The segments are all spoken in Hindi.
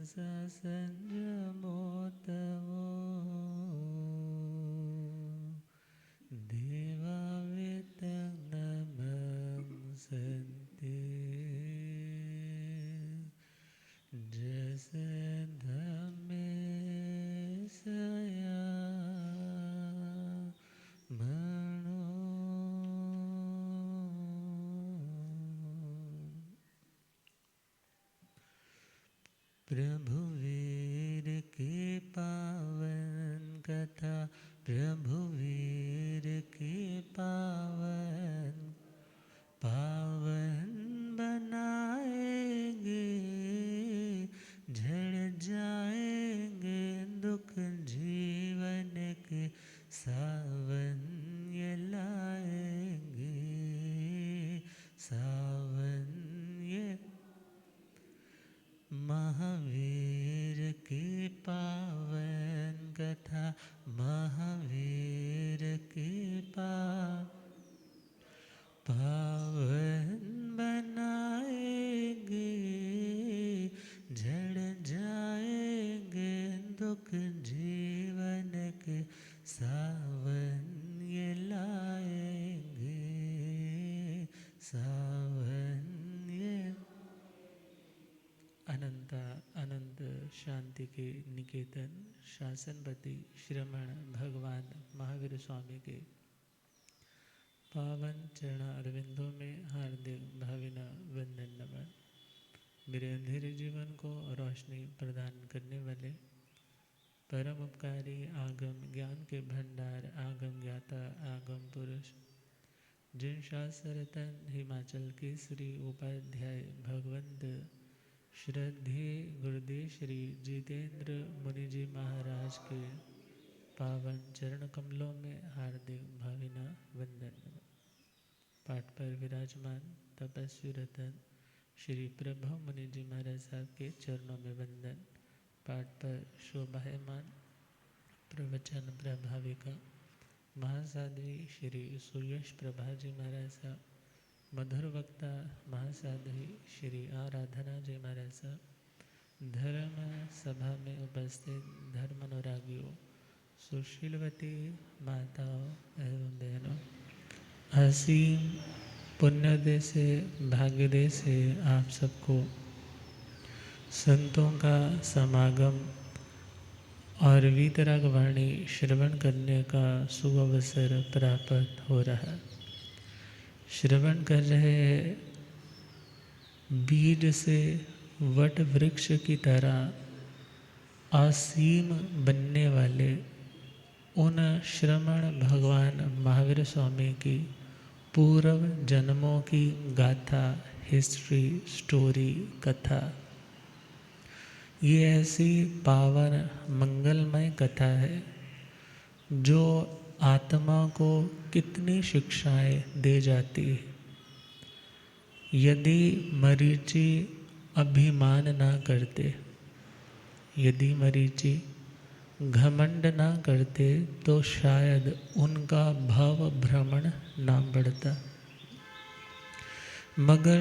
सा संयमो तवो देवावितं नमं सन्ते जसधमे सया मणो प्रभुवीर की पावन कथा प्रभुवीर की पावन पावन बनाएंगे झड़ जाएंगे दुख जीवन के सावन ये लाएंगे सावन ये महावीर की पावन कथा महावीर की पावन बनाएंगे झड़ जाएंगे दुख जीवन के सावन ये लाएंगे सावन ये अनंत अनंत शांति के निकेतन शासनपति श्रमण भगवान महावीर स्वामी के पावन चरण अरविंदों में हार्दिक भावना वंदन नमन। मेरे अंधेरे जीवन को रोशनी प्रदान करने वाले परम उपकारी आगम ज्ञान के भंडार आगम ज्ञाता आगम पुरुष जिन शास्त्र रतन हिमाचल केसरी उपाध्याय भगवंत श्रद्धेय गुरुदेव श्री जितेंद्र मुनि जी महाराज के पावन चरण कमलों में हार्दिक भावना वंदन। पाठ पर विराजमान तपस्वी रतन श्री प्रभु मुनि जी महाराज साहब के चरणों में वंदन। पाठ पर शोभायमान प्रवचन प्रभाविका महासाध्वी श्री सुयश प्रभा जी महाराज साहब, मधुर वक्ता महासाध्वी श्री आराधना जी महाराज साहब, धर्म सभा में उपस्थित धर्म अनुरागियों, सुशीलवती माताओं एवं बहनों, असीम पुण्योदय से भाग्योदय से आप सबको संतों का समागम और वीतराग वाणी श्रवण करने का शुभ अवसर प्राप्त हो रहा है। श्रवण कर रहे हैं बीज से वट वृक्ष की तरह असीम बनने वाले उन श्रमण भगवान महावीर स्वामी की पूर्व जन्मों की गाथा, हिस्ट्री, स्टोरी, कथा। ये ऐसी पावन मंगलमय कथा है जो आत्मा को कितनी शिक्षाएं दे जाती है। यदि मरीचि अभिमान ना करते, यदि मरीचि घमंड ना करते तो शायद उनका भव भ्रमण ना बढ़ता। मगर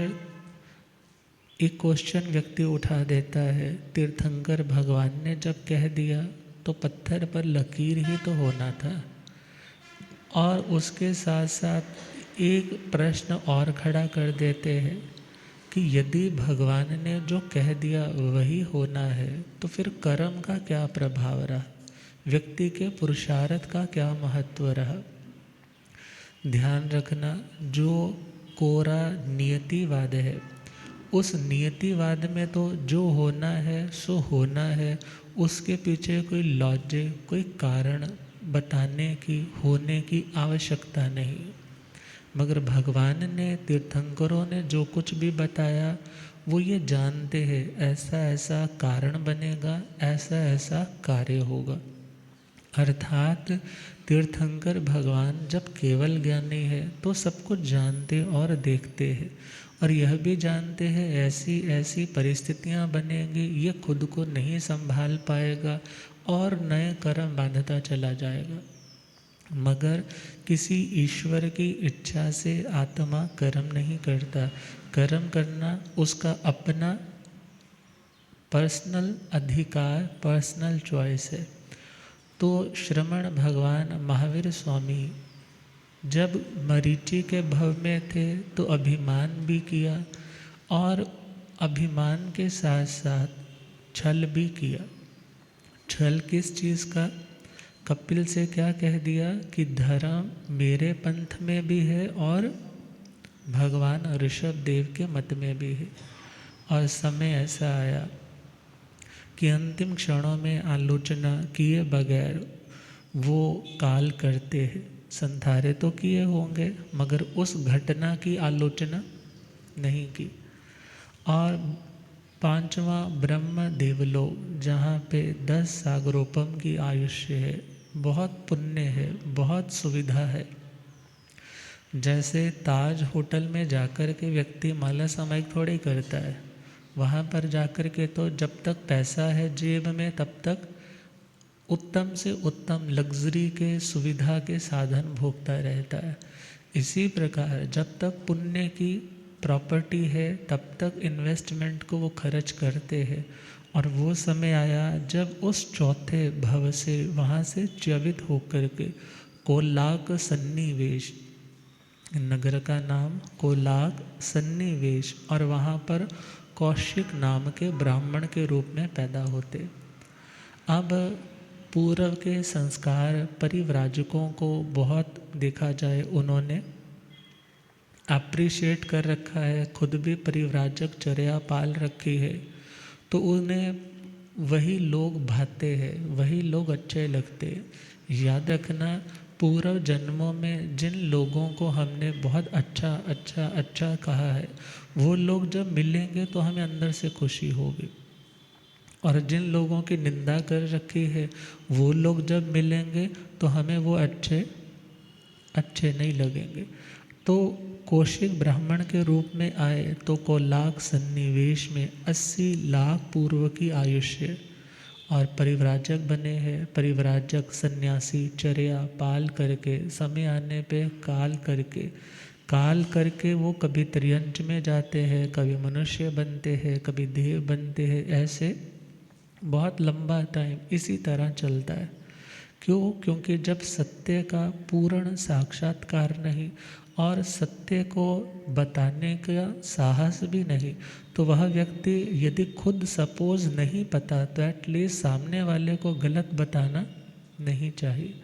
एक क्वेश्चन व्यक्ति उठा देता है, तीर्थंकर भगवान ने जब कह दिया तो पत्थर पर लकीर ही तो होना था। और उसके साथ साथ एक प्रश्न और खड़ा कर देते हैं कि यदि भगवान ने जो कह दिया वही होना है तो फिर कर्म का क्या प्रभाव रहा, व्यक्ति के पुरुषार्थ का क्या महत्व रहा। ध्यान रखना, जो कोरा नियतिवाद है, उस नियतिवाद में तो जो होना है सो होना है, उसके पीछे कोई लॉजिक, कोई कारण बताने की, होने की आवश्यकता नहीं। मगर भगवान ने, तीर्थंकरों ने जो कुछ भी बताया वो ये जानते हैं ऐसा ऐसा कारण बनेगा, ऐसा ऐसा कार्य होगा। अर्थात तीर्थंकर भगवान जब केवल ज्ञानी है तो सब कुछ जानते और देखते हैं, और यह भी जानते हैं ऐसी ऐसी परिस्थितियां बनेंगी, ये खुद को नहीं संभाल पाएगा और नए कर्म बांधता चला जाएगा। मगर किसी ईश्वर की इच्छा से आत्मा कर्म नहीं करता। कर्म करना उसका अपना पर्सनल अधिकार, पर्सनल चॉइस है। तो श्रमण भगवान महावीर स्वामी जब मरीचि के भव में थे तो अभिमान भी किया, और अभिमान के साथ साथ छल भी किया। छल किस चीज़ का? कपिल से क्या कह दिया कि धर्म मेरे पंथ में भी है और भगवान ऋषभ देव के मत में भी है। और समय ऐसा आया कि अंतिम क्षणों में आलोचना किए बगैर वो काल करते हैं। संधारे तो किए होंगे मगर उस घटना की आलोचना नहीं की। और पांचवा ब्रह्म देवलोक, जहाँ पे 10 सागरोपम की आयुष्य है, बहुत पुण्य है, बहुत सुविधा है। जैसे ताज होटल में जाकर के व्यक्ति माला सामायिक थोड़ी करता है, वहाँ पर जाकर के तो जब तक पैसा है जेब में तब तक उत्तम से उत्तम लग्जरी के, सुविधा के साधन भोगता रहता है। इसी प्रकार जब तक पुण्य की प्रॉपर्टी है तब तक इन्वेस्टमेंट को वो खर्च करते हैं। और वो समय आया जब उस चौथे भव से वहाँ से च्यवित होकर के कोलाक सन्निवेश, नगर का नाम कोलाक सन्निवेश, और वहाँ पर कौशिक नाम के ब्राह्मण के रूप में पैदा होते। अब पूर्व के संस्कार परिव्राजकों को बहुत देखा जाए उन्होंने अप्रिशिएट कर रखा है, खुद भी परिव्राजक चर्या पाल रखी है, तो उन्हें वही लोग भाते हैं, वही लोग अच्छे लगते हैं। याद रखना, पूर्व जन्मों में जिन लोगों को हमने बहुत अच्छा अच्छा अच्छा कहा है, वो लोग जब मिलेंगे तो हमें अंदर से खुशी होगी। और जिन लोगों की निंदा कर रखी है, वो लोग जब मिलेंगे तो हमें वो अच्छे नहीं लगेंगे। तो कौशिक ब्राह्मण के रूप में आए तो कोलाक सन्निवेश में 80 लाख पूर्व की आयुष्य, और परिव्राजक बने हैं। परिव्राजक सन्यासी चर्या पाल करके समय आने पे काल करके वो कभी त्रियंच में जाते हैं, कभी मनुष्य बनते हैं, कभी देव बनते हैं। ऐसे बहुत लंबा टाइम इसी तरह चलता है। क्यों? क्योंकि जब सत्य का पूर्ण साक्षात्कार नहीं और सत्य को बताने का साहस भी नहीं, तो वह व्यक्ति यदि खुद सपोज नहीं पता तो एटलीस्ट सामने वाले को गलत बताना नहीं चाहिए।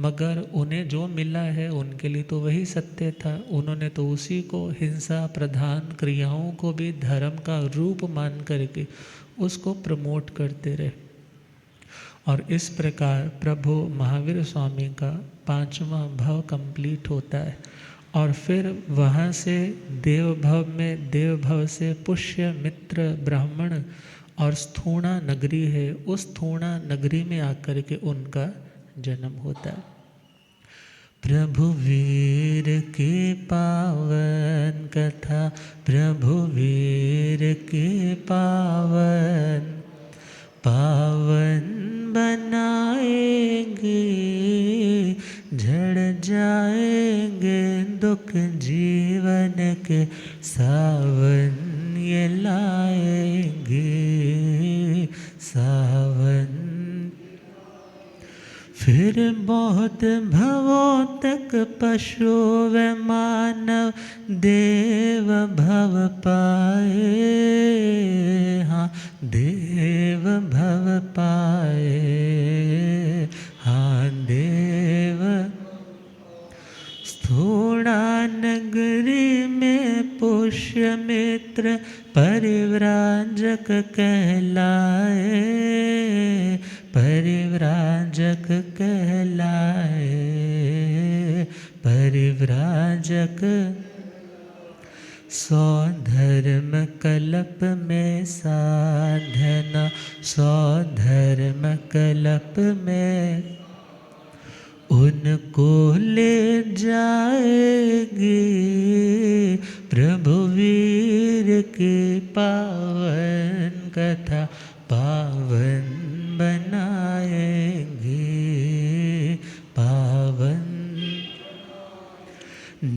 मगर उन्हें जो मिला है उनके लिए तो वही सत्य था। उन्होंने तो उसी को हिंसा प्रधान क्रियाओं को भी धर्म का रूप मान करके उसको प्रमोट करते रहे। और इस प्रकार प्रभु महावीर स्वामी का 5वां भव कंप्लीट होता है। और फिर वहाँ से देव भव से पुष्य मित्र ब्राह्मण और स्थूणा नगरी है, उस स्थूणा नगरी में आकर के उनका जन्म होता है। प्रभु वीर के पावन कथा, प्रभु वीर के पावन बनाएंगे, झड़ जाएंगे दुख जीवन के सावन ये लाएंगे, सावन। फिर बहुत भवों तक पशु व मानव देव भव पाए, हाँ देव भव पाए, हाँ देव। स्थूणा नगरी में पुष्य मित्र परिव्राजक कहलाए, परिव्राजक कहलाए, परिव्राजक। 100 धर्म कल्प में साधना, 100 धर्म कल्प में उनको ले जाएगी, प्रभु वीर की पावन कथा पावन बनाएंगे, पावन।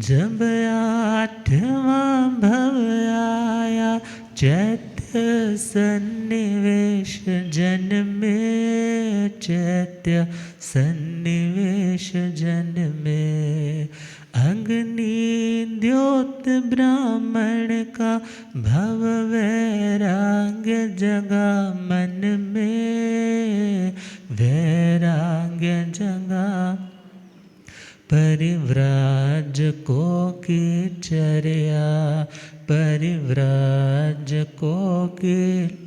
जब 8वां भव आया चैत्र सन सन्निवेश जन में, चैत्य सन्निवेश जन में। अग्नि द्योत ब्राह्मण का, भव वैराग्य जगा मन में, वैराग्य जगा। परिव्राजकों की चर्या, परिव्राजकों की,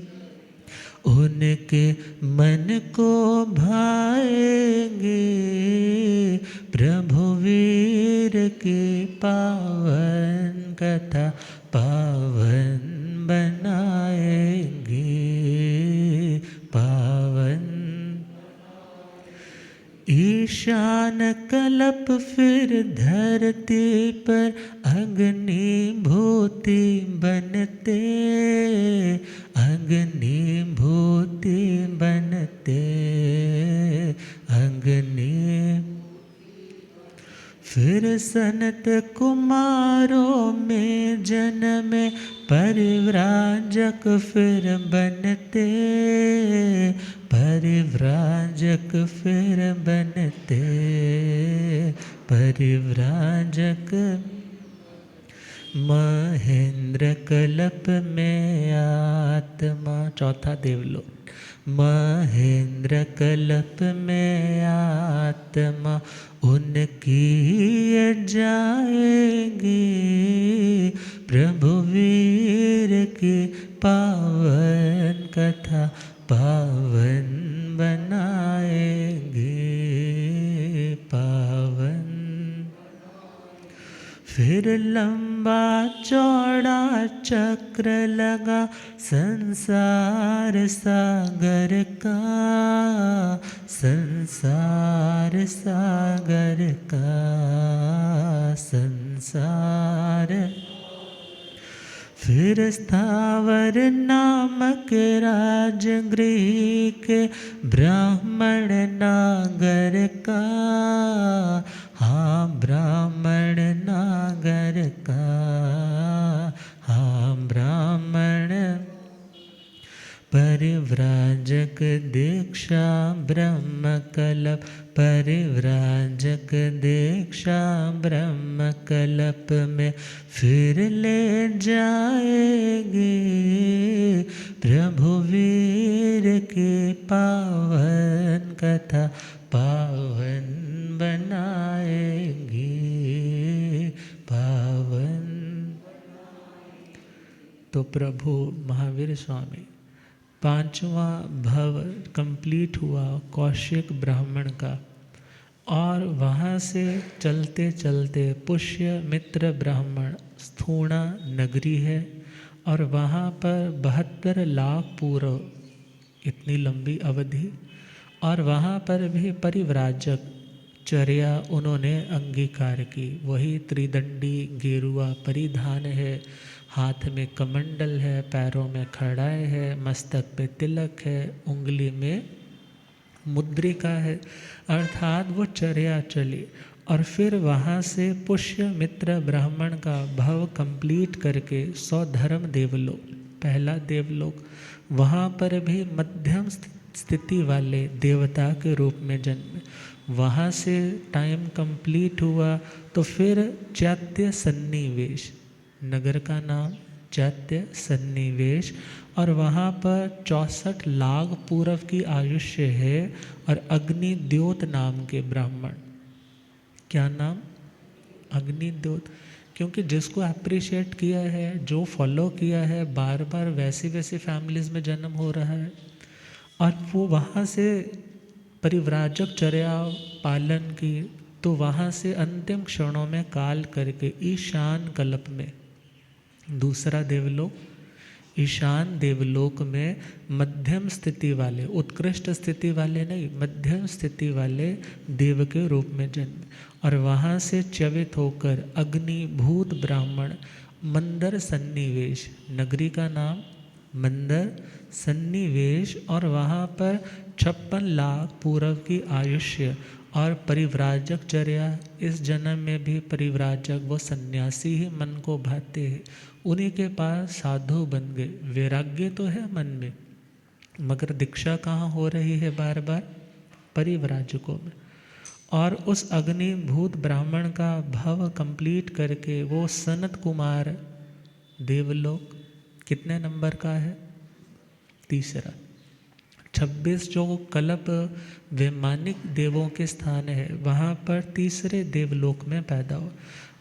उनके मन को भाएंगे, प्रभु वीर की पावन कथा पावन बनाएंगे, पावन। ईशान कल्प फिर धरती पर, अग्निभूति बनते, अग्निभूति बनते, अग्नि। फिर सनत कुमारों में जन्म, परिव्राजक फिर बनते, परिव्राजक फिर बनते, परिव्राजक। महेंद्र कल्प में आत्मा, चौथा देवलोक। महेंद्र कल्प में आत्मा उनकी जाएगी, प्रभु वीर की पावन कथा पावन बनाएंगे, पावन। फिर लंबा चौड़ा चक्र लगा संसार सागर का, संसार सागर का, संसार। फिर स्थावर नामक राजगृह के, ब्राह्मण नागर का, हाँ ब्राह्मण नागर का, हाँ ब्राह्मण। परिव्राजक दीक्षा ब्रह्म कल्प, परिव्राजक दीक्षा ब्रह्म कल्प में फिर ले जाएंगे, प्रभु वीर की पावन कथा पावन बनाएंगे, पावन। तो प्रभु महावीर स्वामी, पांचवा भव कंप्लीट हुआ कौशिक ब्राह्मण का, और वहाँ से चलते चलते पुष्य मित्र ब्राह्मण स्थूणा नगरी है, और वहाँ पर 72 लाख पूर्व, इतनी लंबी अवधि, और वहाँ पर भी परिव्राजक चर्या उन्होंने अंगीकार की। वही त्रिदंडी गेरुआ परिधान है, हाथ में कमंडल है, पैरों में खड़ाए है, मस्तक पे तिलक है, उंगली में मुद्रिका है, अर्थात वो चर्या चली। और फिर वहाँ से पुष्य मित्र ब्राह्मण का भव कंप्लीट करके 100 धर्म देवलोक, पहला देवलोक, वहाँ पर भी मध्यम स्थिति वाले देवता के रूप में जन्म। वहाँ से टाइम कंप्लीट हुआ तो फिर चैत्य सन्निवेश, नगर का नाम चैत्य सन्निवेश, और वहाँ पर 64 लाख पूर्व की आयुष्य है। और अग्निद्योत नाम के ब्राह्मण, क्या नाम? अग्निद्योत, क्योंकि जिसको अप्रिशिएट किया है, जो फॉलो किया है, बार बार वैसी वैसी फैमिलीज़ में जन्म हो रहा है, और वो वहाँ से परिव्राजक चर्या पालन की, तो वहाँ से अंतिम क्षणों में काल करके ईशान कल्प में, दूसरा देवलोक ईशान देवलोक में मध्यम स्थिति वाले, उत्कृष्ट स्थिति वाले नहीं, मध्यम स्थिति वाले देव के रूप में जन्म। और वहाँ से च्यवित होकर अग्निभूत ब्राह्मण मंदर सन्निवेश, नगरी का नाम मंदर सन्निवेश, और वहाँ पर 56 लाख पूर्व की आयुष्य और परिव्राजक चर्या। इस जन्म में भी परिव्राजक वो सन्यासी ही मन को भाते हैं, उन्हीं के पास साधु बन गए। वैराग्य तो है मन में, मगर दीक्षा कहाँ हो रही है बार बार? परिव्राजकों में। और उस अग्निभूत ब्राह्मण का भव कंप्लीट करके वो सनत कुमार देवलोक कितने नंबर का है? तीसरा। 26 जो कल्प वैमानिक देवों के स्थान है, वहाँ पर तीसरे देवलोक में पैदा हो।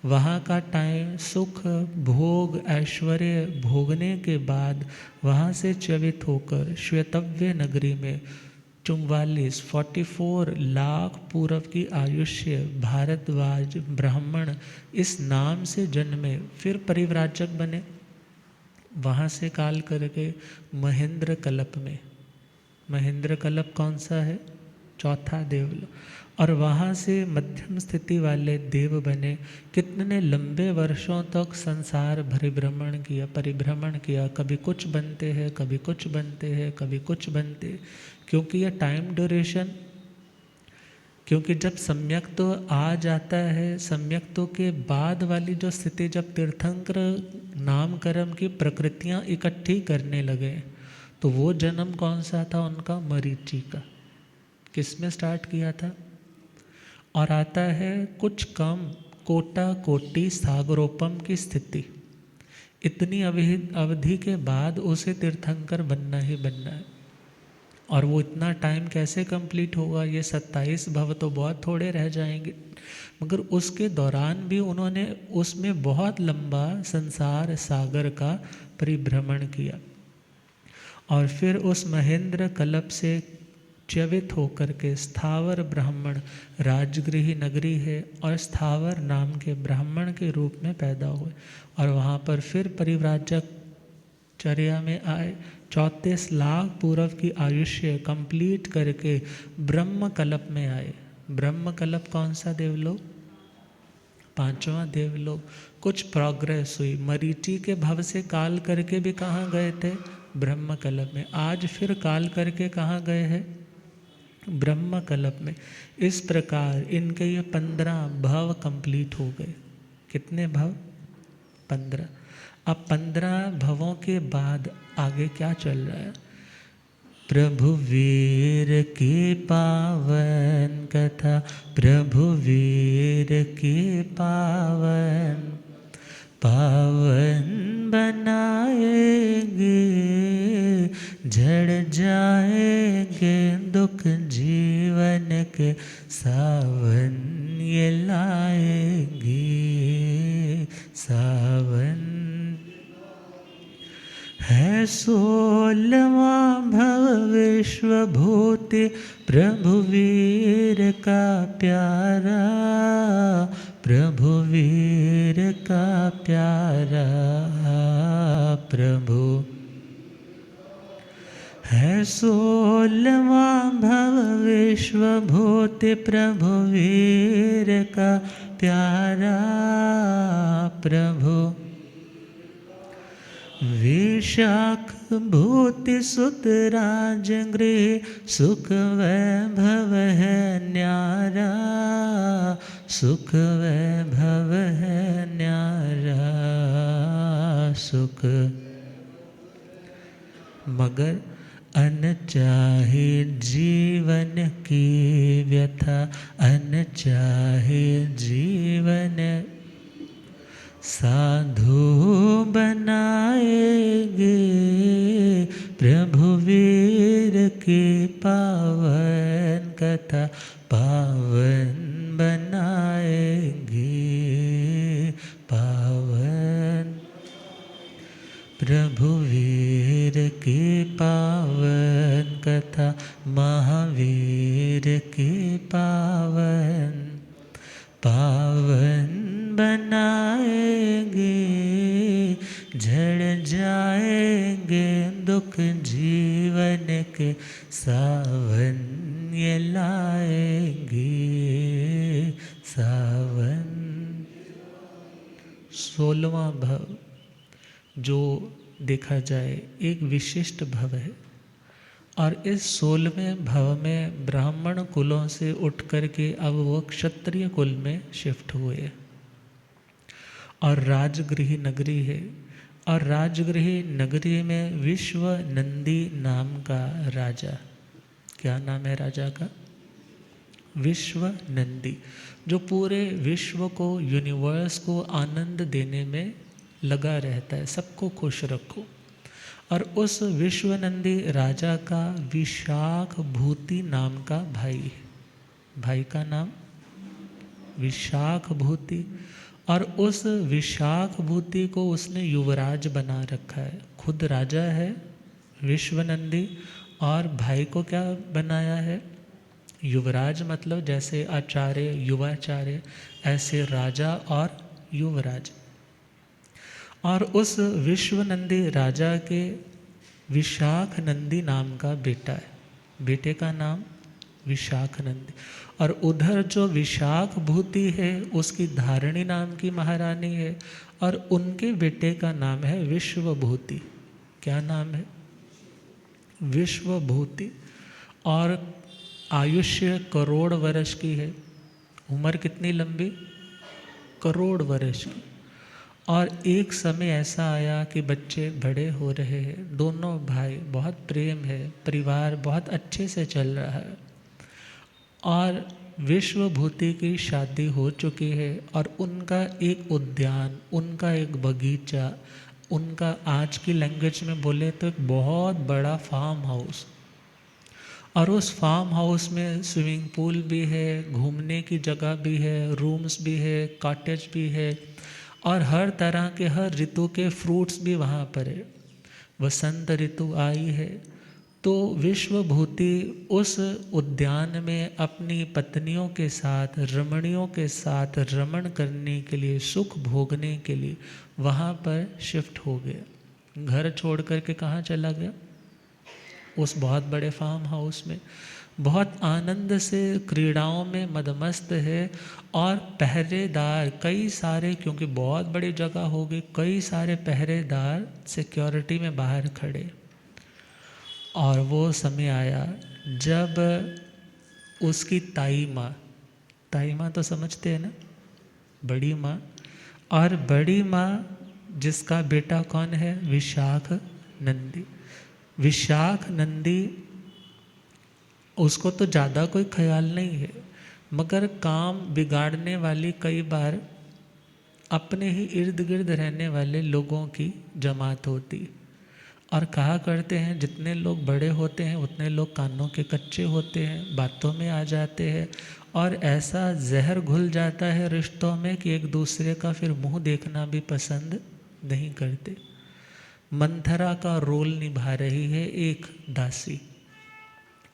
वहाँ का टाइम सुख भोग ऐश्वर्य भोगने के बाद वहाँ से च्युत होकर श्वेतव्य नगरी में 44 लाख पूर्व की आयुष्य भारद्वाज ब्राह्मण इस नाम से जन्मे, फिर परिव्राजक बने। वहाँ से काल करके महेंद्र कल्प में, महेंद्र कल्प कौन सा है? चौथा देवलोक। और वहाँ से मध्यम स्थिति वाले देव बने। कितने लंबे वर्षों तक संसार परिभ्रमण किया, कभी कुछ बनते हैं, कभी कुछ बनते हैं, कभी कुछ बनते, क्योंकि ये टाइम ड्यूरेशन, क्योंकि जब सम्यक तो आ जाता है, सम्यक तो के बाद वाली जो स्थिति, जब तीर्थंकर नाम कर्म की प्रकृतियाँ इकट्ठी करने लगे, तो वो जन्म कौन सा था उनका? मरीचि का। किस में स्टार्ट किया था? और आता है कुछ कम कोटा कोटि सागरोपम की स्थिति। इतनी अवधि के बाद उसे तीर्थंकर बनना ही बनना है। और वो इतना टाइम कैसे कंप्लीट होगा? ये 27 भव तो बहुत थोड़े रह जाएंगे, मगर उसके दौरान भी उन्होंने उसमें बहुत लंबा संसार सागर का परिभ्रमण किया। और फिर उस महेंद्र कल्प से च्युत होकर के स्थावर ब्राह्मण, राजगृही नगरी है और स्थावर नाम के ब्राह्मण के रूप में पैदा हुए। और वहाँ पर फिर परिव्राजक चर्या में आए। 34 लाख पूर्व की आयुष्य कंप्लीट करके ब्रह्म कल्प में आए। ब्रह्म कल्प कौन सा देवलोक? 5वां देवलोक। कुछ प्रोग्रेस हुई, मरीचि के भव से काल करके भी कहाँ गए थे? ब्रह्म कल्प में। आज फिर काल करके कहाँ गए हैं? ब्रह्म कल्प में। इस प्रकार इनके ये 15 भव कंप्लीट हो गए। कितने भव? 15। अब 15 भवों के बाद आगे क्या चल रहा है? प्रभु वीर की पावन कथा, प्रभु वीर की पावन पावन बनाएंगे, झड़ जाएंगे दुख जीवन के सावन ये लाएंगे, सावन है 16वां भव विश्वभूति, प्रभु वीर का प्यारा, प्रभु वीर का प्यारा, प्रभु है 16वां भव विश्वभूति, प्रभु वीर का प्यारा, प्रभु विशाख भूति सुत राज गृह, सुख वैभव है न्यारा, सुख वैभव है न्यारा, सुख। मगर अनचाहे जीवन की व्यथा, अनचाहे जीवन साधु बनाएंगे, प्रभु वीर की पावन कथा पावन बनाएंगे, पावन। प्रभु वीर की पावन कथा महावीर की पावन पावन बनाएंगे, झड़ जाएंगे दुख जीवन के सावन ये लाएंगे, सावन। 16वां भव जो देखा जाए एक विशिष्ट भव है। और इस 16वें भव में ब्राह्मण कुलों से उठ कर के अब वो क्षत्रिय कुल में शिफ्ट हुए और राजगृह नगरी है। और राजगृह नगरी में विश्व नंदी नाम का राजा, क्या नाम है राजा का? विश्व नंदी, जो पूरे विश्व को, यूनिवर्स को आनंद देने में लगा रहता है, सबको खुश रखो। और उस विश्वनंदी राजा का विशाख भूति नाम का भाई है, भाई का नाम विशाख भूति। और उस विशाख भूति को उसने युवराज बना रखा है, खुद राजा है विश्वनंदी, और भाई को क्या बनाया है? युवराज। मतलब जैसे आचार्य युवाचार्य, ऐसे राजा और युवराज। और उस विश्वनंदी राजा के विशाख नंदी नाम का बेटा है, बेटे का नाम विशाख नंदी। और उधर जो विशाख भूति है उसकी धारिणी नाम की महारानी है, और उनके बेटे का नाम है विश्वभूति। क्या नाम है? विश्वभूति। और आयुष्य करोड़ वर्ष की है, उम्र कितनी लंबी? करोड़ वर्ष की। और एक समय ऐसा आया कि बच्चे बड़े हो रहे हैं, दोनों भाई, बहुत प्रेम है, परिवार बहुत अच्छे से चल रहा है, और विश्वभूति की शादी हो चुकी है, और उनका एक उद्यान, उनका एक बगीचा, उनका आज की लैंग्वेज में बोले तो एक बहुत बड़ा फार्म हाउस, और उस फार्म हाउस में स्विमिंग पूल भी है, घूमने की जगह भी है, रूम्स भी है, कॉटेज भी है, और हर तरह के, हर ऋतु के फ्रूट्स भी वहाँ पर है। वसंत ऋतु आई है तो विश्वभूति उस उद्यान में अपनी पत्नियों के साथ, रमणियों के साथ रमण करने के लिए, सुख भोगने के लिए वहाँ पर शिफ्ट हो गया। घर छोड़ कर के कहाँ चला गया? उस बहुत बड़े फार्म हाउस में। बहुत आनंद से क्रीड़ाओं में मदमस्त है, और पहरेदार कई सारे, क्योंकि बहुत बड़ी जगह हो गई, कई सारे पहरेदार सिक्योरिटी में बाहर खड़े। और वो समय आया जब उसकी ताई माँ तो समझते हैं ना, बड़ी माँ, और बड़ी माँ जिसका बेटा कौन है? विशाख नंदी। विशाख नंदी, उसको तो ज़्यादा कोई ख्याल नहीं है, मगर काम बिगाड़ने वाली कई बार अपने ही इर्द गिर्द रहने वाले लोगों की जमात होती। और कहा करते हैं जितने लोग बड़े होते हैं उतने लोग कानों के कच्चे होते हैं, बातों में आ जाते हैं, और ऐसा जहर घुल जाता है रिश्तों में कि एक दूसरे का फिर मुंह देखना भी पसंद नहीं करते। मंथरा का रोल निभा रही है एक दासी।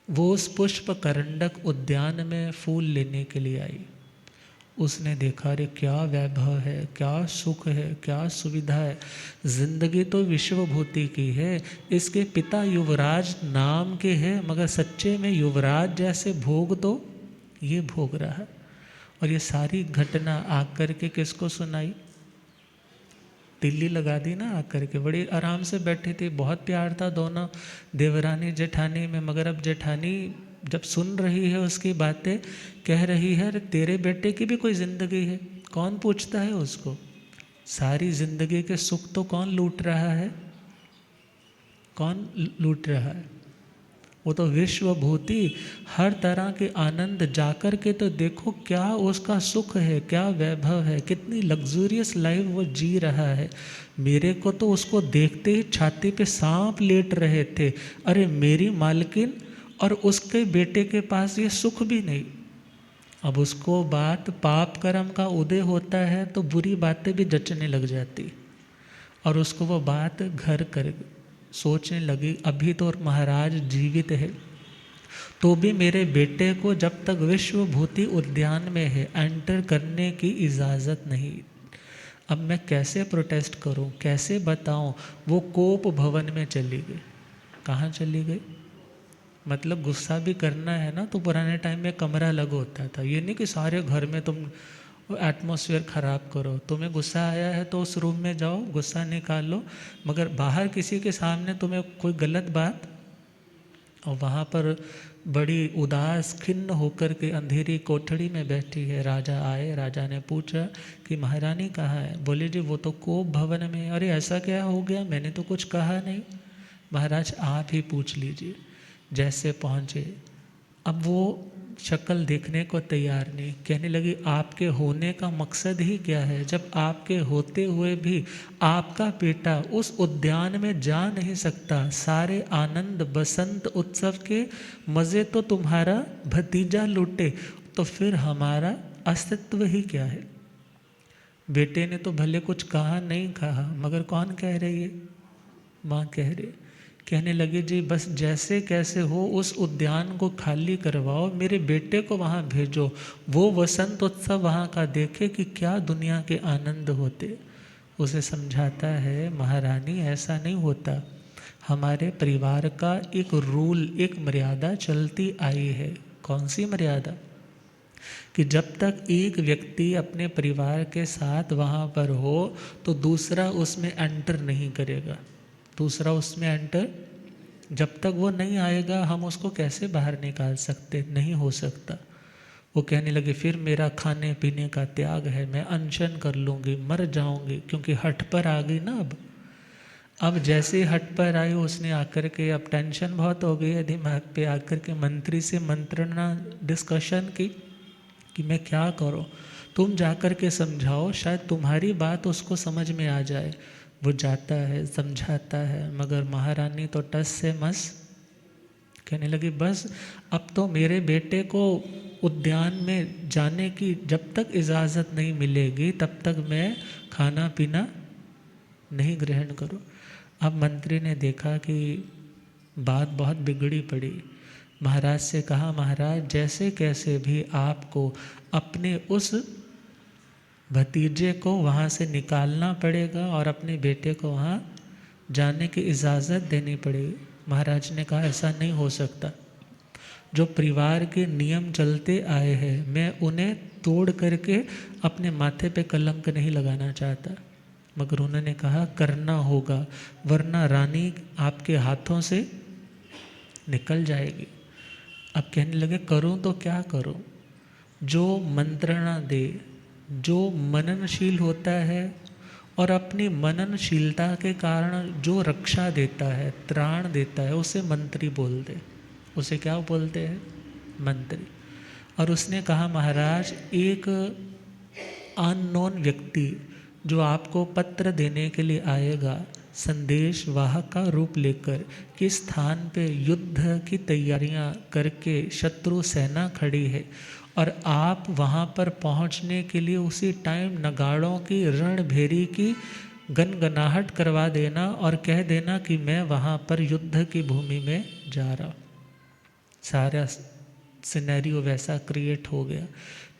वो उस पुष्प करंडक उद्यान में फूल लेने के लिए आई। उसने देखा, अरे क्या वैभव है, क्या सुख है, क्या सुविधा है, जिंदगी तो विश्वभूति की है। इसके पिता युवराज नाम के हैं, मगर सच्चे में युवराज जैसे भोग तो ये भोग रहा है। और ये सारी घटना आकर के किसको सुनाई? तिल्ली लगा दी ना आकर के, बड़ी आराम से बैठी थी, बहुत प्यार था दोनों देवरानी जेठानी में। मगर अब जेठानी जब सुन रही है उसकी बातें, कह रही है, अरे तेरे बेटे की भी कोई ज़िंदगी है, कौन पूछता है उसको? सारी ज़िंदगी के सुख तो कौन लूट रहा है? कौन लूट रहा है? वो तो विश्वभूति। हर तरह के आनंद जाकर के तो देखो क्या उसका सुख है, क्या वैभव है, कितनी लग्जूरियस लाइफ वो जी रहा है। मेरे को तो उसको देखते ही छाती पे सांप लेट रहे थे। अरे मेरी मालकिन और उसके बेटे के पास ये सुख भी नहीं। अब उसको बात पाप कर्म का उदय होता है तो बुरी बातें भी जचने लग जाती, और उसको वो बात घर कर सोचने लगी, अभी तो महाराज जीवित है तो भी मेरे बेटे को जब तक विश्वभूति उद्यान में है एंटर करने की इजाज़त नहीं। अब मैं कैसे प्रोटेस्ट करूं, कैसे बताऊं? वो कोप भवन में चली गई। कहाँ चली गई? मतलब गुस्सा भी करना है ना तो पुराने टाइम में कमरा अलग होता था। ये नहीं कि सारे घर में तुम एटमॉस्फेयर ख़राब करो। तुम्हें गुस्सा आया है तो उस रूम में जाओ, गुस्सा निकालो, मगर बाहर किसी के सामने तुम्हें कोई गलत बात और वहाँ पर बड़ी उदास खिन्न होकर के अंधेरी कोठड़ी में बैठी है। राजा आए, राजा ने पूछा कि महारानी कहाँ है? बोले जी वो तो कोप भवन में। अरे ऐसा क्या हो गया, मैंने तो कुछ कहा नहीं। महाराज आप ही पूछ लीजिए। जैसे पहुँचे, अब वो शक्ल देखने को तैयार नहीं। कहने लगी आपके होने का मकसद ही क्या है, जब आपके होते हुए भी आपका बेटा उस उद्यान में जा नहीं सकता। सारे आनंद बसंत उत्सव के मज़े तो तुम्हारा भतीजा लूटे, तो फिर हमारा अस्तित्व ही क्या है? बेटे ने तो भले कुछ कहा नहीं कहा, मगर कौन कह रही है? माँ कह रही। कहने लगे जी बस जैसे कैसे हो उस उद्यान को खाली करवाओ, मेरे बेटे को वहाँ भेजो, वो वसंत उत्सव वहाँ का देखे कि क्या दुनिया के आनंद होते। उसे समझाता है महारानी ऐसा नहीं होता, हमारे परिवार का एक रूल, एक मर्यादा चलती आई है। कौन सी मर्यादा? कि जब तक एक व्यक्ति अपने परिवार के साथ वहाँ पर हो तो दूसरा उसमें एंटर नहीं करेगा। दूसरा उसमें एंटर, जब तक वो नहीं आएगा हम उसको कैसे बाहर निकाल सकते? नहीं हो सकता। वो कहने लगे फिर मेरा खाने पीने का त्याग है, मैं अनशन कर लूँगी, मर जाऊँगी, क्योंकि हट पर आ गई ना। अब जैसे ही हट पर आई उसने आकर के, अब टेंशन बहुत हो गई है दिमाग पे, आकर के मंत्री से मंत्रणा डिस्कशन की कि मैं क्या करूं, तुम जाकर के समझाओ, शायद तुम्हारी बात उसको समझ में आ जाए। वो जाता है, समझाता है, मगर महारानी तो टस से मस। कहने लगी बस अब तो मेरे बेटे को उद्यान में जाने की जब तक इजाज़त नहीं मिलेगी तब तक मैं खाना पीना नहीं ग्रहण करूं। अब मंत्री ने देखा कि बात बहुत बिगड़ी पड़ी। महाराज से कहा महाराज जैसे कैसे भी आपको अपने उस भतीजे को वहाँ से निकालना पड़ेगा और अपने बेटे को वहाँ जाने की इजाज़त देनी पड़ेगी। महाराज ने कहा ऐसा नहीं हो सकता, जो परिवार के नियम चलते आए हैं मैं उन्हें तोड़ करके अपने माथे पे कलंक नहीं लगाना चाहता। मगर उन्होंने कहा करना होगा, वरना रानी आपके हाथों से निकल जाएगी। अब कहने लगे करूं तो क्या करूं? जो मंत्रणा दे, जो मननशील होता है और अपनी मननशीलता के कारण जो रक्षा देता है, त्राण देता है, उसे मंत्री बोलते। उसे क्या बोलते हैं? मंत्री। और उसने कहा महाराज एक अननोन व्यक्ति जो आपको पत्र देने के लिए आएगा, संदेश वाहक का रूप लेकर, किस स्थान पे युद्ध की तैयारियां करके शत्रु सेना खड़ी है और आप वहाँ पर पहुँचने के लिए उसी टाइम नगाड़ों की रणभेरी की गनगनाहट करवा देना और कह देना कि मैं वहाँ पर युद्ध की भूमि में जा रहा। सारा सिनेरियो वैसा क्रिएट हो गया।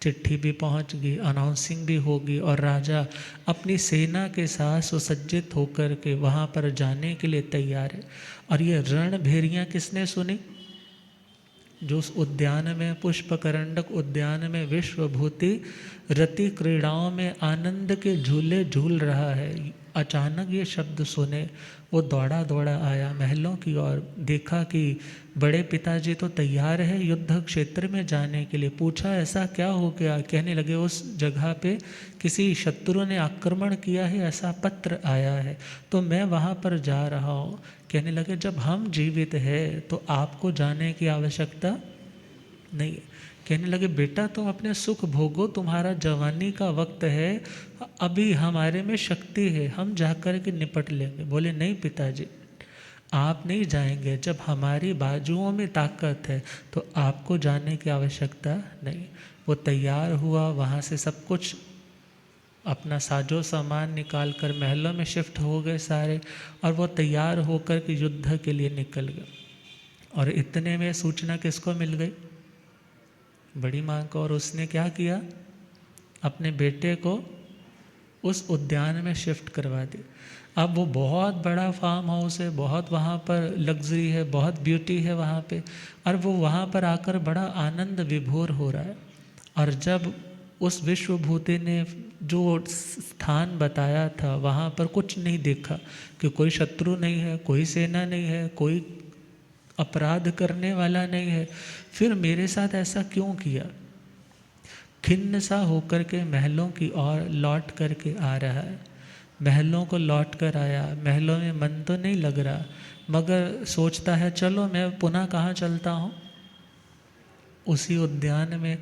चिट्ठी भी पहुंच गई, अनाउंसिंग भी होगी और राजा अपनी सेना के साथ सुसज्जित होकर के वहाँ पर जाने के लिए तैयार है। और ये रणभेरियाँ किसने सुनी? जो उस उद्यान में, पुष्पकरंडक उद्यान में विश्वभूति रति क्रीड़ाओं में आनंद के झूले झूल रहा है। अचानक ये शब्द सुने, वो दौड़ा दौड़ा आया महलों की ओर। देखा कि बड़े पिताजी तो तैयार है युद्ध क्षेत्र में जाने के लिए। पूछा ऐसा क्या हो गया? कहने लगे उस जगह पे किसी शत्रु ने आक्रमण किया है, ऐसा पत्र आया है, तो मैं वहाँ पर जा रहा हूँ। कहने लगे जब हम जीवित हैं तो आपको जाने की आवश्यकता नहीं। कहने लगे बेटा तुम अपने सुख भोगो, तुम्हारा जवानी का वक्त है, अभी हमारे में शक्ति है, हम जाकर के निपट लेंगे। बोले नहीं पिताजी आप नहीं जाएंगे, जब हमारी बाजुओं में ताकत है तो आपको जाने की आवश्यकता नहीं। वो तैयार हुआ, वहाँ से सब कुछ अपना साजो सामान निकाल कर महलों में शिफ्ट हो गए सारे, और वो तैयार होकर के युद्ध के लिए निकल गए। और इतने में सूचना किसको मिल गई? बड़ी माँ को। और उसने क्या किया? अपने बेटे को उस उद्यान में शिफ्ट करवा दिया। अब वो बहुत बड़ा फार्म हाउस है, बहुत वहाँ पर लग्जरी है, बहुत ब्यूटी है वहाँ पे, और वो वहाँ पर आकर बड़ा आनंद विभोर हो रहा है। और जब उस विश्वभूति ने जो स्थान बताया था वहाँ पर कुछ नहीं देखा कि कोई शत्रु नहीं है, कोई सेना नहीं है, कोई अपराध करने वाला नहीं है, फिर मेरे साथ ऐसा क्यों किया? खिन्न सा होकर के महलों की ओर लौट करके आ रहा है। महलों को लौट कर आया, महलों में मन तो नहीं लग रहा, मगर सोचता है चलो मैं पुनः कहाँ चलता हूँ, उसी उद्यान में।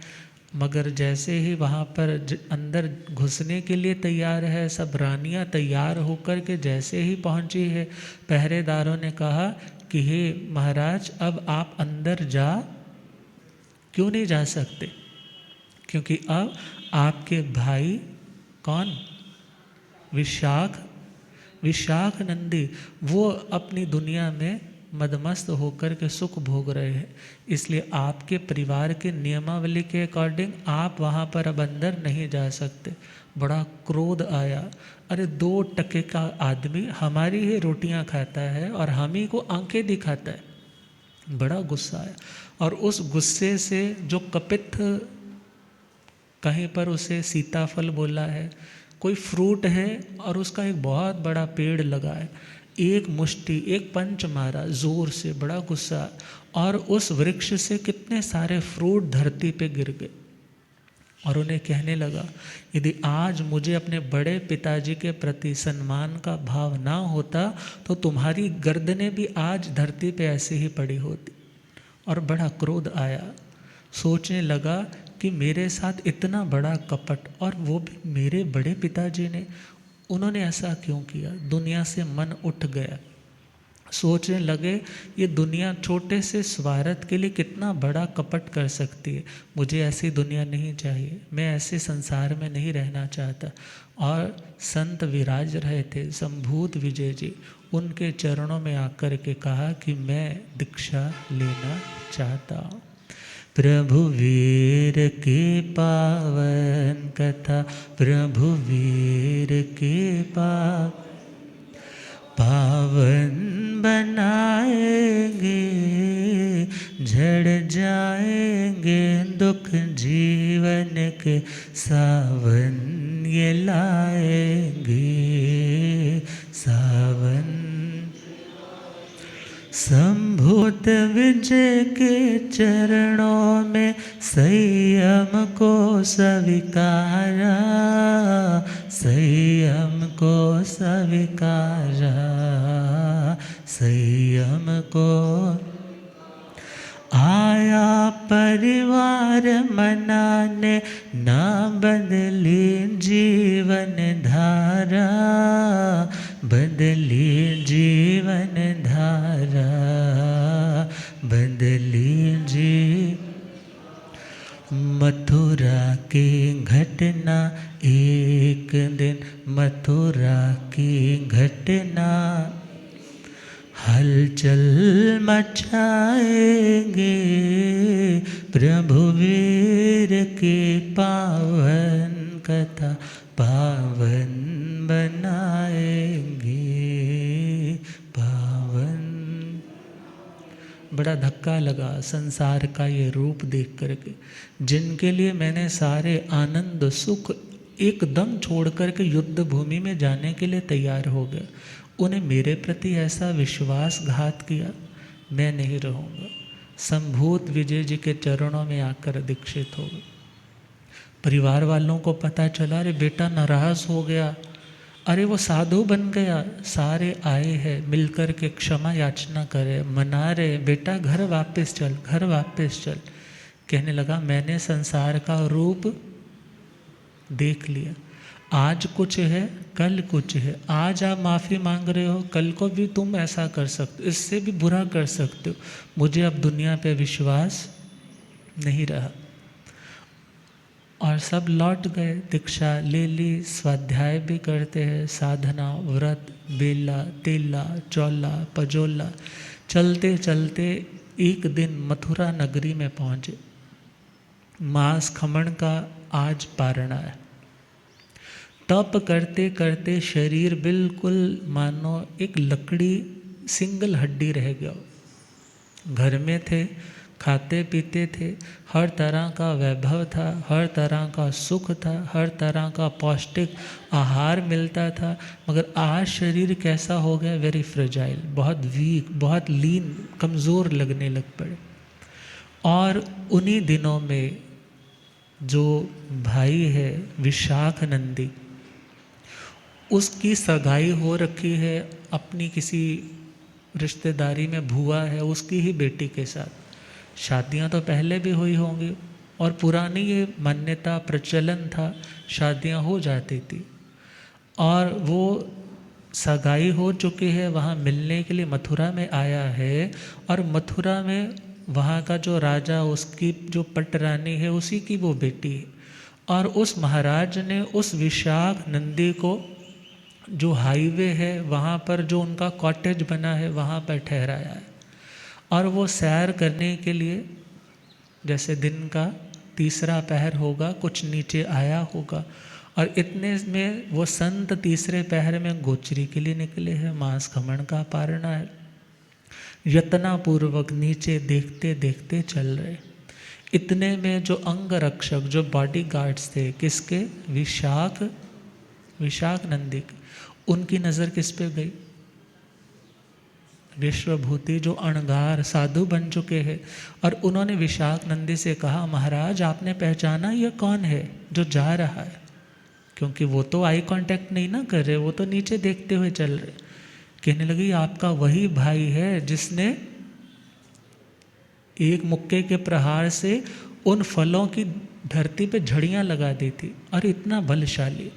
मगर जैसे ही वहाँ पर अंदर घुसने के लिए तैयार है, सब रानियाँ तैयार होकर के जैसे ही पहुँची है, पहरेदारों ने कहा कि हे महाराज, अब आप अंदर क्यों नहीं जा सकते, क्योंकि अब आपके भाई कौन, विशाख नंदी, वो अपनी दुनिया में मदमस्त होकर के सुख भोग रहे हैं, इसलिए आपके परिवार के नियमावली के अकॉर्डिंग आप वहाँ पर अब अंदर नहीं जा सकते। बड़ा क्रोध आया, अरे 2 टके का आदमी हमारी ही रोटियाँ खाता है और हम ही को आंखें दिखाता है। बड़ा गुस्सा आया, और उस गुस्से से जो कपित, कहीं पर उसे सीताफल बोला है, कोई फ्रूट है और उसका एक बहुत बड़ा पेड़ लगा है, एक मुष्टि, एक पंच मारा जोर से, बड़ा गुस्सा, और उस वृक्ष से कितने सारे फ्रूट धरती पे गिर गए। और उन्हें कहने लगा, यदि आज मुझे अपने बड़े पिताजी के प्रति सम्मान का भाव ना होता तो तुम्हारी गर्दनें भी आज धरती पे ऐसे ही पड़ी होती। और बड़ा क्रोध आया, सोचने लगा कि मेरे साथ इतना बड़ा कपट, और वो भी मेरे बड़े पिताजी ने, उन्होंने ऐसा क्यों किया। दुनिया से मन उठ गया, सोचने लगे ये दुनिया छोटे से स्वार्थ के लिए कितना बड़ा कपट कर सकती है, मुझे ऐसी दुनिया नहीं चाहिए, मैं ऐसे संसार में नहीं रहना चाहता। और संत विराज रहे थे, संभूत विजय जी, उनके चरणों में आकर के कहा कि मैं दीक्षा लेना चाहता हूँ। प्रभु वीर की पावन कथा, प्रभु वीर की पावन बनाएंगे, झड़ जाएंगे दुख जीवन के, सावन ये लाएंगे, सावन। संभूत विजय के चरणों में संयम को स्वीकारा, संयम को स्वीकारा, संयम को। आया परिवार मनाने, ना बदली जीवन धारा, बदली जीवन धारा, बदली मथुरा की घटना, एक दिन मथुरा की घटना, हलचल मचाएंगे, प्रभु वीर की पावन कथा, पावन बनाएंगे, पावन। बड़ा धक्का लगा संसार का ये रूप देख करके, जिनके लिए मैंने सारे आनंद सुख एकदम छोड़ करके युद्ध भूमि में जाने के लिए तैयार हो गया, उन्हें मेरे प्रति ऐसा विश्वासघात किया, मैं नहीं रहूँगा। संभूत विजय जी के चरणों में आकर दीक्षित हो गए। परिवार वालों को पता चला, अरे बेटा नाराज हो गया, अरे वो साधु बन गया, सारे आए हैं मिलकर के क्षमा याचना करे, मना रहे, बेटा घर वापस चल, घर वापस चल। कहने लगा मैंने संसार का रूप देख लिया, आज कुछ है कल कुछ है, आज आप माफ़ी मांग रहे हो, कल को भी तुम ऐसा कर सकते हो, इससे भी बुरा कर सकते हो, मुझे अब दुनिया पे विश्वास नहीं रहा। और सब लौट गए, दीक्षा ले ली, स्वाध्याय भी करते हैं, साधना, व्रत, बेला, तेला, चौला, पजोला, चलते चलते एक दिन मथुरा नगरी में पहुँचे। मांस खमण का आज पारणा है। तप करते करते शरीर बिल्कुल मानो एक लकड़ी सिंगल हड्डी रह गया। घर में थे, खाते पीते थे, हर तरह का वैभव था, हर तरह का सुख था, हर तरह का पौष्टिक आहार मिलता था। मगर आज शरीर कैसा हो गया? वेरी फ्रेजाइल, बहुत वीक, बहुत लीन, कमज़ोर लगने लग पड़े। और उन्हीं दिनों में जो भाई है विशाख नंदी, उसकी सगाई हो रखी है अपनी किसी रिश्तेदारी में, भुआ है उसकी ही बेटी के साथ। शादियां तो पहले भी हुई होंगी और पुरानी ये मान्यता प्रचलन था, शादियां हो जाती थी। और वो सगाई हो चुकी है, वहाँ मिलने के लिए मथुरा में आया है। और मथुरा में वहाँ का जो राजा, उसकी जो पटरानी है, उसी की वो बेटी है। और उस महाराज ने उस विशाख नंदी को जो हाईवे है वहाँ पर, जो उनका कॉटेज बना है, वहाँ पर ठहराया है। और वो सैर करने के लिए, जैसे दिन का तीसरा पहर होगा, कुछ नीचे आया होगा। और इतने में वो संत तीसरे पहर में गोचरी के लिए निकले हैं, मांस खमण का पारना है। यत्नापूर्वक नीचे देखते देखते चल रहे। इतने में जो अंग रक्षक, जो बॉडी गार्ड्स थे, किसके? विशाख नंदी की, उनकी नज़र किस पे गई? विश्वभूति, जो अणगार साधु बन चुके हैं। और उन्होंने विशाख नंदी से कहा, महाराज आपने पहचाना ये कौन है जो जा रहा है? क्योंकि वो तो आई कांटेक्ट नहीं ना कर रहे, वो तो नीचे देखते हुए चल रहे। कहने लगी, आपका वही भाई है जिसने एक मुक्के के प्रहार से उन फलों की धरती पे झड़ियाँ लगा दी थी। और इतना बलशाली,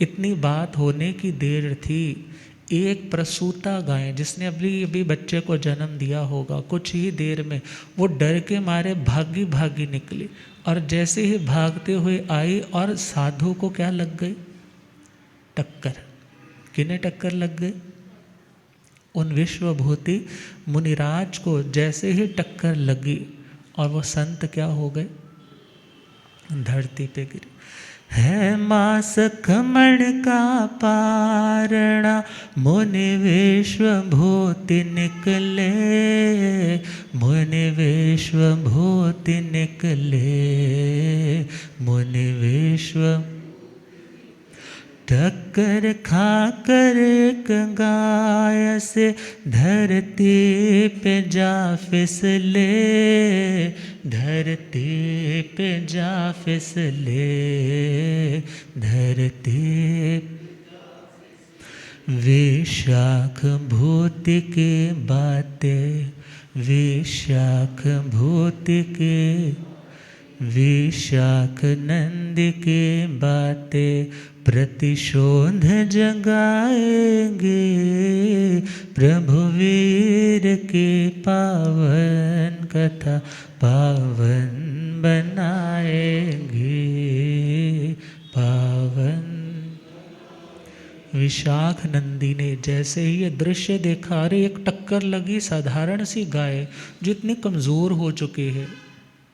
इतनी बात होने की देर थी, एक प्रसूता गाय जिसने अभी बच्चे को जन्म दिया होगा, कुछ ही देर में वो डर के मारे भागी भागी निकली। और जैसे ही भागते हुए आई और साधु को क्या लग गई? टक्कर। किन्हें टक्कर लग गई? उन विश्वभूति मुनिराज को जैसे ही टक्कर लगी और वो संत क्या हो गए? धरती पे गिरे। है मास खमण का पारणा, मुनि विश्वभूति निकले, मुनि विश्वभूति निकले, मुनि विश्व टक्कर खाकर एक गाय से धरती पे जा फिसले, धरती पे जा फिसले, धरती। विशाख भूति की बातें, विशाख भूति की, विशाख नंदी की बातें प्रतिशोध जगाएंगे, प्रभु वीर की पावन कथा पावन बनाएंगे, पावन। विशाख नंदी ने जैसे ही ये दृश्य देखा, अरे एक टक्कर लगी साधारण सी गाय जो इतनी कमज़ोर हो चुकी है,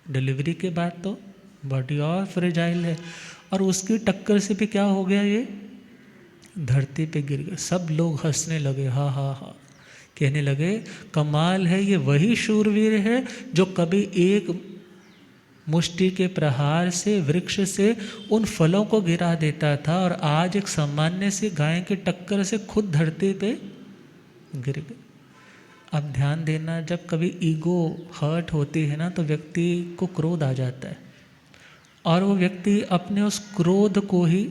डिलीवरी के बाद तो बॉडी और फ्रेजाइल है, और उसकी टक्कर से भी क्या हो गया? ये धरती पे गिर गया। सब लोग हंसने लगे, हा हा हा, कहने लगे कमाल है, ये वही शूरवीर है जो कभी एक मुष्टि के प्रहार से वृक्ष से उन फलों को गिरा देता था, और आज एक सामान्य सी गाय की टक्कर से खुद धरती पे गिर गए। अब ध्यान देना, जब कभी ईगो हर्ट होती है ना, तो व्यक्ति को क्रोध आ जाता है, और वो व्यक्ति अपने उस क्रोध को ही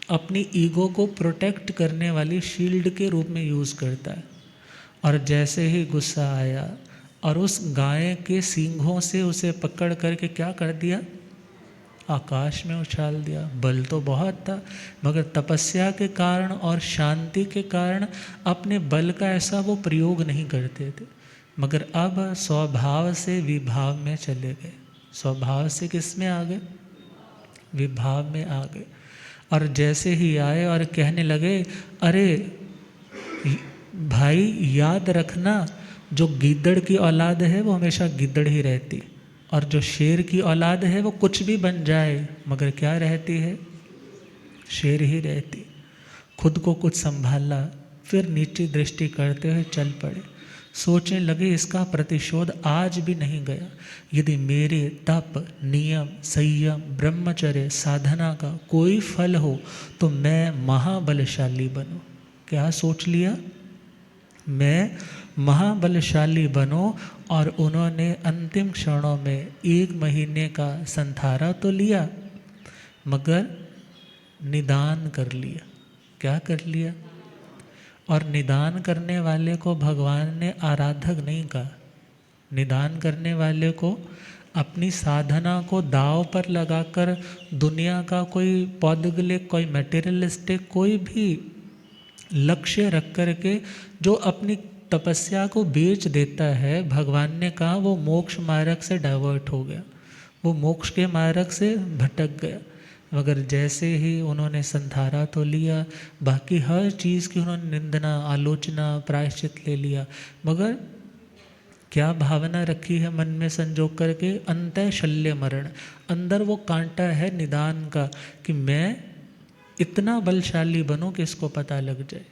अपनी ईगो को प्रोटेक्ट करने वाली शील्ड के रूप में यूज़ करता है। और जैसे ही गुस्सा आया और उस गाय के सींगों से उसे पकड़ करके क्या कर दिया? आकाश में उछाल दिया। बल तो बहुत था, मगर तपस्या के कारण और शांति के कारण अपने बल का ऐसा वो प्रयोग नहीं करते थे। मगर अब स्वभाव से विभाव में चले गए। स्वभाव से किस में आ गए? विभाव में आ गए। और जैसे ही आए और कहने लगे, अरे भाई याद रखना, जो गीदड़ की औलाद है वो हमेशा गिद्दड़ ही रहती, और जो शेर की औलाद है वो कुछ भी बन जाए मगर क्या रहती है? शेर ही रहती। खुद को कुछ संभाला, फिर नीची दृष्टि करते हुए चल पड़े। सोचने लगे इसका प्रतिशोध आज भी नहीं गया। यदि मेरे तप, नियम, संयम, ब्रह्मचर्य, साधना का कोई फल हो तो मैं महाबलशाली बनूं। क्या सोच लिया? मैं महाबलशाली बनूं। और उन्होंने अंतिम क्षणों में 1 महीने का संधारा तो लिया, मगर निदान कर लिया। क्या कर लिया? और निदान करने वाले को भगवान ने आराधक नहीं कहा। निदान करने वाले को अपनी साधना को दांव पर लगाकर दुनिया का कोई पौद्गलिक, कोई मटेरियलिस्टिक, कोई भी लक्ष्य रख कर के जो अपनी तपस्या को बेच देता है, भगवान ने कहा वो मोक्ष मार्ग से डाइवर्ट हो गया, वो मोक्ष के मार्ग से भटक गया। मगर जैसे ही उन्होंने संधारा तो लिया, बाकी हर चीज़ की उन्होंने निंदना, आलोचना, प्रायश्चित ले लिया, मगर क्या भावना रखी है मन में संजोग करके? अंतः शल्य मरण, अंदर वो कांटा है निदान का कि मैं इतना बलशाली बनूं कि इसको पता लग जाए।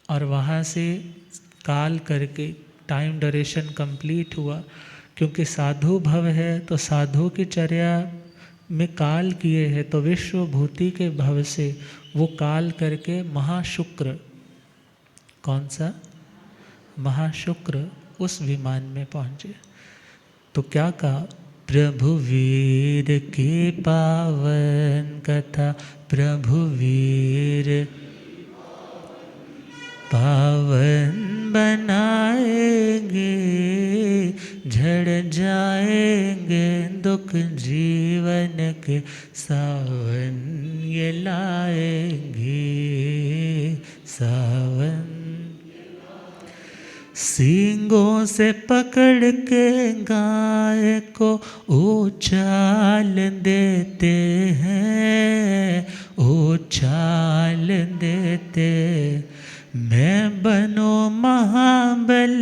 और वहाँ से काल करके टाइम ड्यूरेशन कंप्लीट हुआ, क्योंकि साधु भव है तो साधु की चर्या में काल किए हैं, तो विश्व भूति के भव से वो काल करके महाशुक्र, कौन सा? महाशुक्र, उस विमान में पहुँचे। तो क्या कहा? प्रभु वीर की पावन कथा, प्रभु वीर पावन बनाएंगे, झड़ जाएंगे दुख जीवन के, सावन ये लाएंगे सावन। सींगों से पकड़ के गाय को उछाल देते हैं, उछाल देते। मैं बनो महाबलशाली,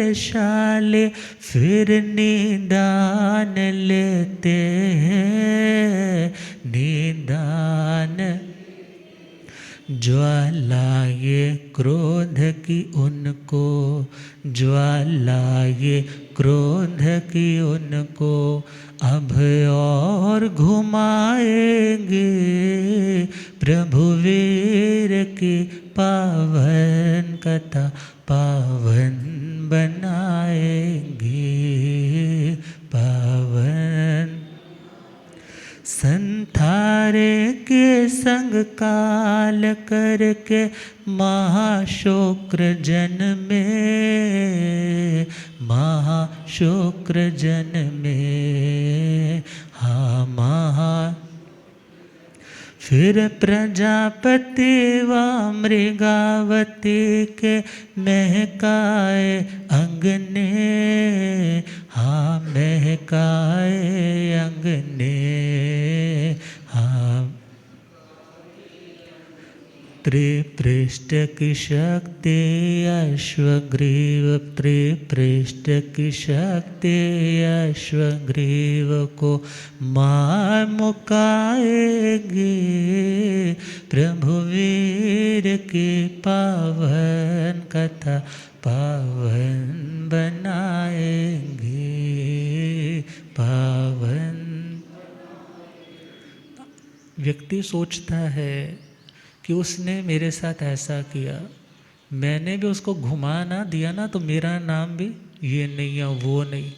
फिर निदान लेते हैं, निदान। ज्वाला ये क्रोध की उनको, ज्वाला ये क्रोध की उनको, अब और घुमाएंगे, प्रभु वीर की पावन कथा पावन बनाएंगे, पावन। संथारे के संग काल करके महाशुक्र जन में, महाशुक्र जन में, हाँ महा। फिर प्रजापति व मृगावती के महकाए अंगने, हाँ महकाए अंगने, हाँ। त्रिपृष्ठ की शक्ति अश्वग्रीव, त्रिपृष्ठ की शक्ति अश्वग्रीव को मार मुकाएंगे, प्रभु वीर की पावन कथा पावन बनाएंगे, पावन। व्यक्ति सोचता है कि उसने मेरे साथ ऐसा किया, मैंने भी उसको घुमा ना दिया ना, तो मेरा नाम भी ये नहीं या वो नहीं।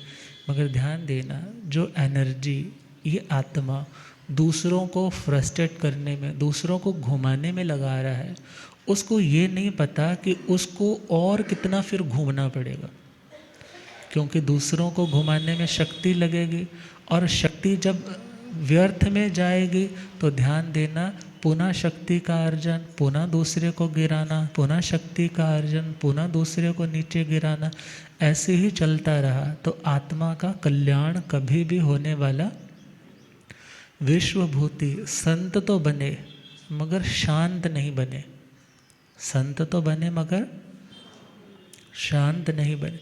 मगर ध्यान देना, जो एनर्जी, ये आत्मा दूसरों को फ्रस्ट्रेट करने में, दूसरों को घुमाने में लगा रहा है, उसको ये नहीं पता कि उसको और कितना फिर घूमना पड़ेगा। क्योंकि दूसरों को घुमाने में शक्ति लगेगी, और शक्ति जब व्यर्थ में जाएगी तो ध्यान देना, पुनः शक्ति का अर्जन, पुनः दूसरे को गिराना, पुनः शक्ति का अर्जन, पुनः दूसरे को नीचे गिराना, ऐसे ही चलता रहा तो आत्मा का कल्याण कभी भी होने वाला। विश्वभूति संत तो बने मगर शांत नहीं बने, संत तो बने मगर शांत नहीं बने,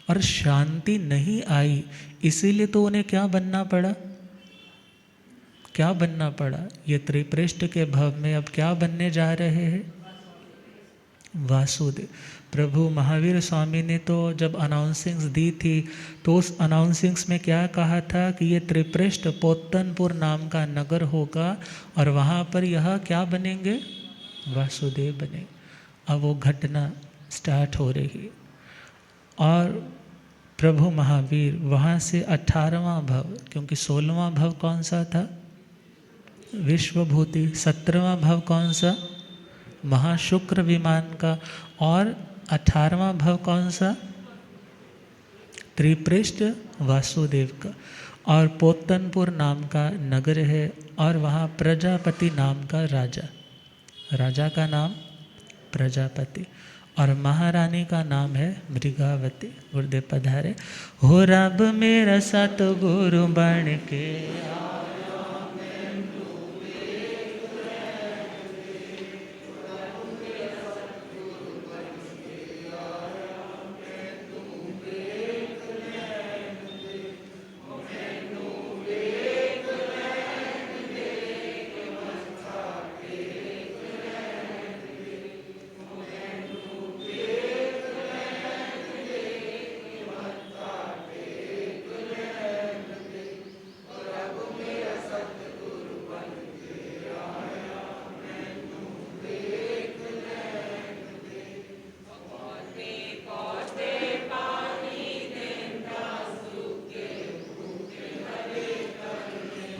और शांति नहीं आई, इसीलिए तो उन्हें क्या बनना पड़ा? क्या बनना पड़ा? ये त्रिपृष्ठ के भव में अब क्या बनने जा रहे हैं? वासुदेव। प्रभु महावीर स्वामी ने तो जब अनाउंसिंग्स दी थी तो उस अनाउंसिंग्स में क्या कहा था कि ये त्रिपृष्ठ पोतनपुर नाम का नगर होगा और वहाँ पर यह क्या बनेंगे, वासुदेव बने। अब वो घटना स्टार्ट हो रही और प्रभु महावीर वहाँ से 18वां भव, क्योंकि 16वां भव कौन सा था, विश्वभूति, 17वां भव कौन सा, महाशुक्र विमान का, और 18वां भव कौन सा, त्रिपृष्ठ वासुदेव का। और पोतनपुर नाम का नगर है और वहाँ प्रजापति नाम का राजा, राजा का नाम प्रजापति और महारानी का नाम है मृगावती। गुरुदेव पधारे। हो रब मेरा सतगुरु बन के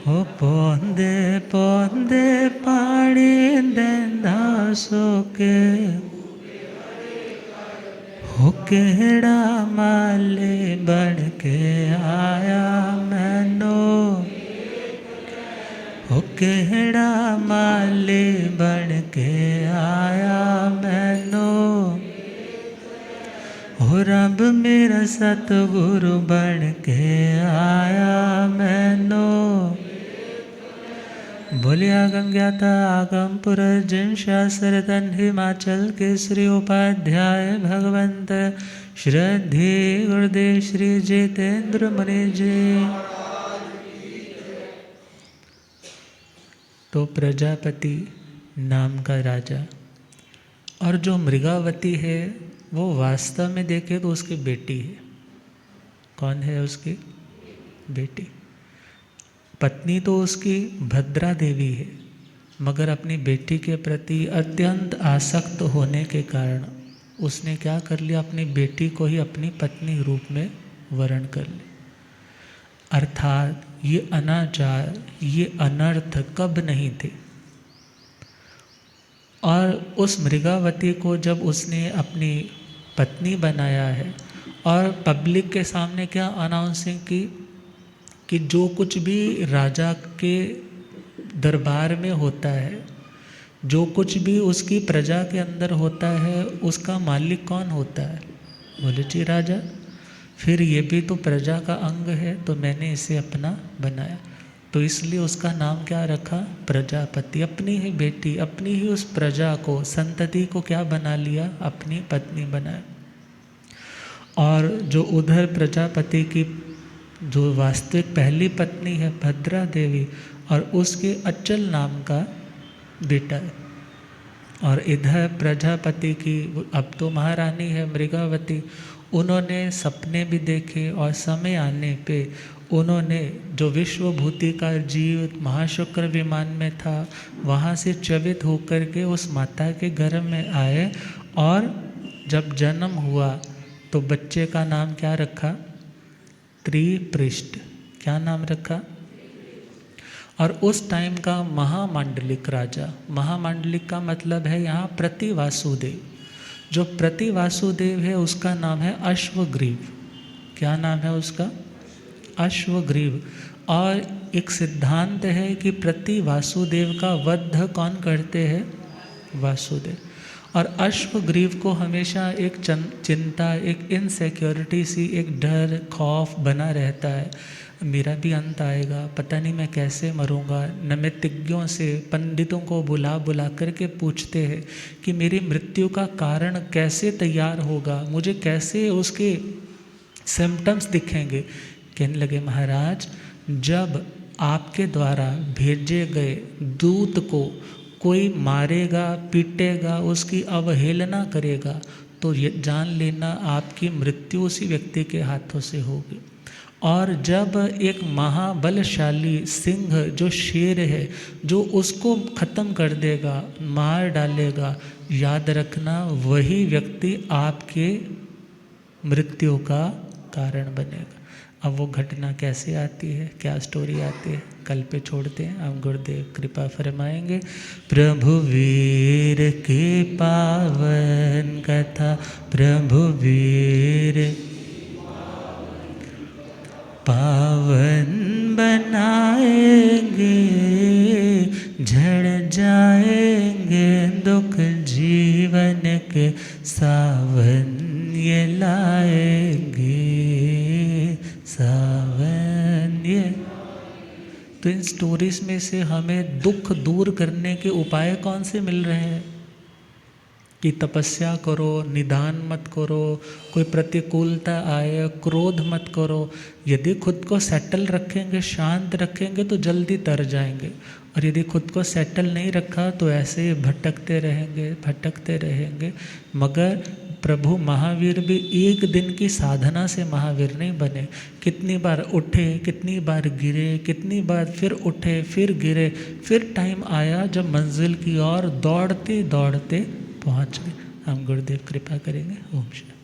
हो पौंदे पौंदे पानी देंदा सोके, हो केड़ा माले बन के आया मैनो, हो केड़ा माले बन के आया मैनो, हो रब मेरा सतगुरु बन के आया मैनो। बोलिया गंग्याता आगम पुरर्जन शास्त्र तन हिमाचल केसरी उपाध्याय भगवंत श्रद्धे गुरुदेव श्री जितेंद्र मुनि जी। तो प्रजापति नाम का राजा और जो मृगावती है वो वास्तव में देखे तो उसकी बेटी है। कौन है उसकी बेटी? पत्नी तो उसकी भद्रा देवी है, मगर अपनी बेटी के प्रति अत्यंत आसक्त होने के कारण उसने क्या कर लिया, अपनी बेटी को ही अपनी पत्नी रूप में वर्ण कर लिया। अर्थात ये अनाचार, ये अनर्थ कब नहीं थे। और उस मृगावती को जब उसने अपनी पत्नी बनाया है और पब्लिक के सामने क्या अनाउंसिंग की कि जो कुछ भी राजा के दरबार में होता है, जो कुछ भी उसकी प्रजा के अंदर होता है, उसका मालिक कौन होता है? बोले जी राजा। फिर ये भी तो प्रजा का अंग है, तो मैंने इसे अपना बनाया। तो इसलिए उसका नाम क्या रखा? प्रजापति। अपनी ही बेटी, अपनी ही उस प्रजा को, संतति को क्या बना लिया? अपनी पत्नी बनाया। और जो उधर प्रजापति की जो वास्तविक पहली पत्नी है भद्रा देवी, और उसके अचल नाम का बेटा है। और इधर प्रजापति की अब तो महारानी है मृगावती। उन्होंने सपने भी देखे और समय आने पे उन्होंने जो विश्वभूति का जीव महाशुक्र विमान में था वहाँ से च्युत होकर के उस माता के गर्भ में आए। और जब जन्म हुआ तो बच्चे का नाम क्या रखा? त्रिपृष्ठ। क्या नाम रखा? और उस टाइम का महामांडलिक राजा, महामांडलिक का मतलब है यहाँ प्रतिवासुदेव। जो प्रतिवासुदेव है उसका नाम है अश्वग्रीव। क्या नाम है उसका? अश्वग्रीव। और एक सिद्धांत है कि प्रतिवासुदेव का वध कौन करते हैं? वासुदेव। और अश्वग्रीव को हमेशा एक चिंता, एक इनसिक्योरिटी सी, एक डर, खौफ बना रहता है। मेरा भी अंत आएगा, पता नहीं मैं कैसे मरूंगा। नैमित्तिज्ञों से, पंडितों को बुला बुला करके पूछते हैं कि मेरी मृत्यु का कारण कैसे तैयार होगा, मुझे कैसे उसके सिम्टम्स दिखेंगे। कहने लगे महाराज, जब आपके द्वारा भेजे गए दूत को कोई मारेगा, पीटेगा, उसकी अवहेलना करेगा, तो ये जान लेना आपकी मृत्यु उसी व्यक्ति के हाथों से होगी। और जब एक महाबलशाली सिंह जो शेर है, जो उसको ख़त्म कर देगा, मार डालेगा, याद रखना वही व्यक्ति आपके मृत्यु का कारण बनेगा। अब वो घटना कैसे आती है, क्या स्टोरी आती है, कल पे छोड़ते हैं। हम गुरुदेव कृपा फरमाएंगे। प्रभु वीर की पावन कथा, प्रभु वीर पावन बनाएंगे, झड़ जाएंगे दुख जीवन के, सावन ये लाएंगे, सावन ये। तो इन स्टोरीज में से हमें दुख दूर करने के उपाय कौन से मिल रहे हैं कि तपस्या करो, निदान मत करो, कोई प्रतिकूलता आए क्रोध मत करो। यदि खुद को सेटल रखेंगे, शांत रखेंगे तो जल्दी तर जाएंगे, और यदि खुद को सेटल नहीं रखा तो ऐसे ही भटकते रहेंगे। मगर प्रभु महावीर भी एक दिन की साधना से महावीर नहीं बने। कितनी बार उठे, कितनी बार गिरे, कितनी बार फिर उठे, फिर गिरे, फिर टाइम आया जब मंजिल की ओर दौड़ते दौड़ते पहुँच गए। हम गुरुदेव कृपा करेंगे। ओम शांति।